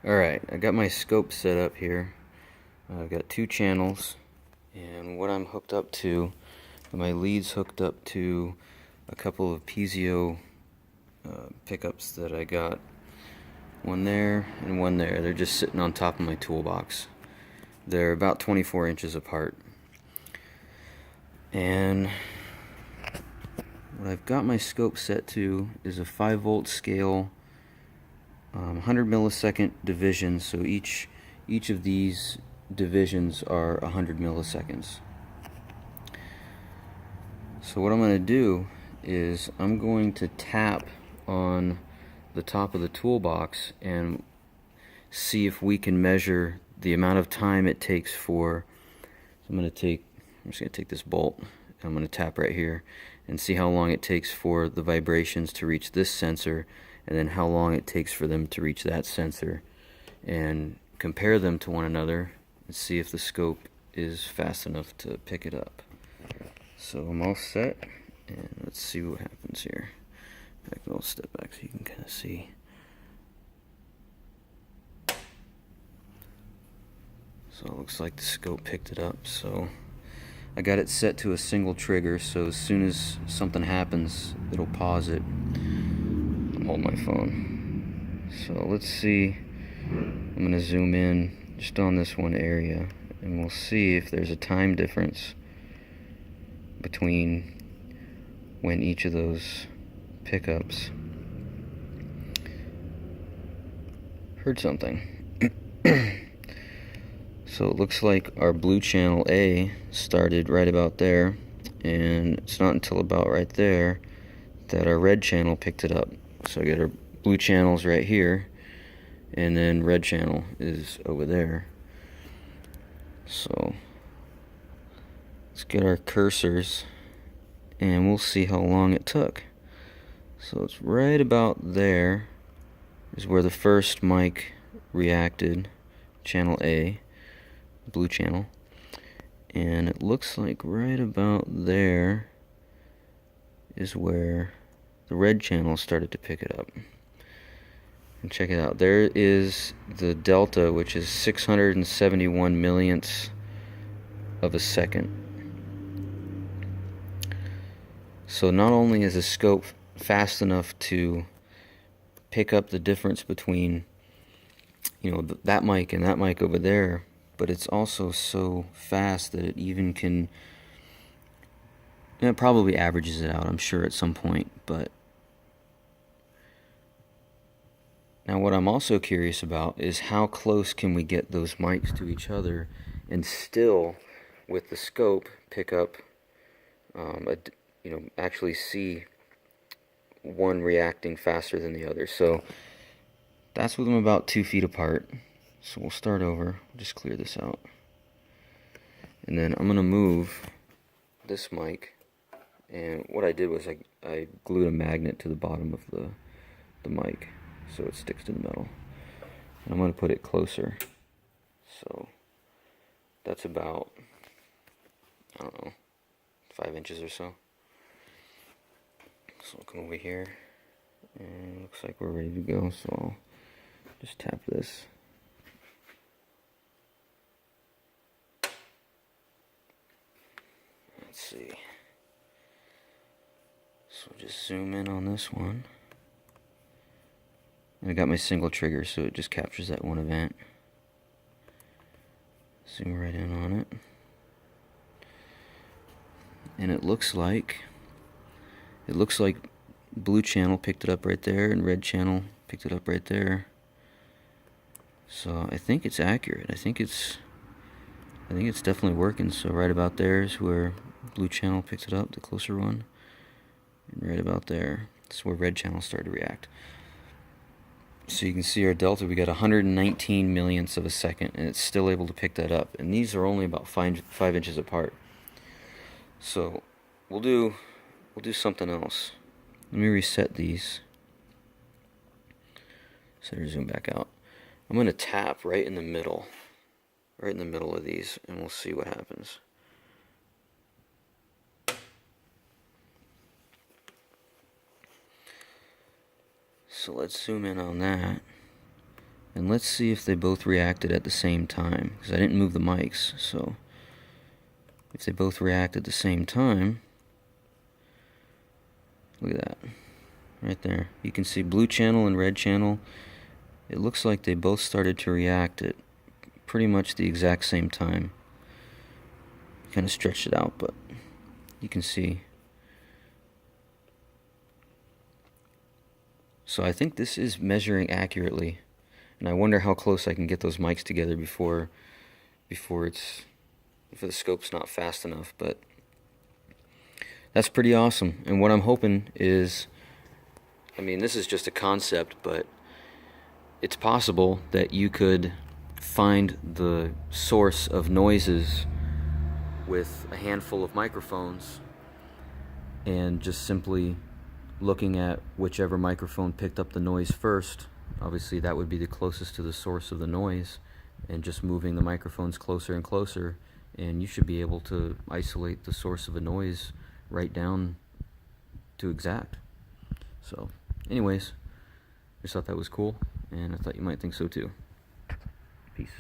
Alright, I got my scope set up here. I've got two channels, and what I'm hooked up to, my lead's hooked up to a couple of piezo pickups that I got. One there and one there. They're just sitting on top of my toolbox. They're about 24 inches apart. And what I've got my scope set to is a 5-volt scale, 100 millisecond division, so each of these divisions are 100 milliseconds. So what I'm going to do is I'm going to tap on the top of the toolbox and see if we can measure the amount of time it takes for, I'm just going to take this bolt and I'm going to tap right here and see how long it takes for the vibrations to reach this sensor, and then how long it takes for them to reach that sensor, and compare them to one another and see if the scope is fast enough to pick it up. So I'm all set, and let's see what happens here. I'll step back so you can kind of see. So it looks like the scope picked it up. So I got it set to a single trigger, so as soon as something happens, it'll pause it. I'm holding my phone. So let's see. I'm going to zoom in just on this one area, and we'll see if there's a time difference between when each of those pickups heard something. So it looks like our blue channel A started right about there, and it's not until about right there that our red channel picked it up. So I got our blue channels right here, and then red channel is over there. So let's get our cursors and we'll see how long it took. So it's right about there is where the first mic reacted, channel A, blue channel, and it looks like right about there is where the red channel started to pick it up. And check it out, there is the delta, which is 671 millionths of a second. So not only is the scope fast enough to pick up the difference between, that mic and that mic over there, but it's also so fast that it even can, it probably averages it out, I'm sure, at some point. But now what I'm also curious about is how close can we get those mics to each other and still, with the scope, pick up, actually see one reacting faster than the other. So that's with them about 2 feet apart. So we'll start over, just clear this out. And then I'm going to move this mic, and what I did was I glued a magnet to the bottom of the mic so it sticks to the metal. And I'm going to put it closer. So that's about, 5 inches or so. So I'll come over here, and it looks like we're ready to go, so I'll just tap this. Let's see. So just zoom in on this one. And I got my single trigger, so it just captures that one event. Zoom right in on it. And it looks like blue channel picked it up right there, and red channel picked it up right there. So I think it's accurate. I think it's definitely working. So right about there is where blue channel picked it up, the closer one. And right about there, that's where red channel started to react. So you can see our delta, we got 119 millionths of a second, and it's still able to pick that up. And these are only about 5 inches apart. So we'll do something else. Let me reset these. Set her zoom back out. I'm going to tap right in the middle of these, and we'll see what happens. So let's zoom in on that, And let's see if they both reacted at the same time, because I didn't move the mics. So if they both react at the same time, look at that right there. You can see blue channel and red channel. It looks like they both started to react at pretty much the exact same time. Kind of stretched it out, but you can see. So I think this is measuring accurately, and I wonder how close I can get those mics together before the scope's not fast enough. But that's pretty awesome. And what I'm hoping is, I mean, this is just a concept, but it's possible that you could find the source of noises with a handful of microphones and just simply looking at whichever microphone picked up the noise first. Obviously that would be the closest to the source of the noise, and just moving the microphones closer and closer, and you should be able to isolate the source of a noise right down to exact. So anyways, I just thought that was cool, and I thought you might think so too. Peace.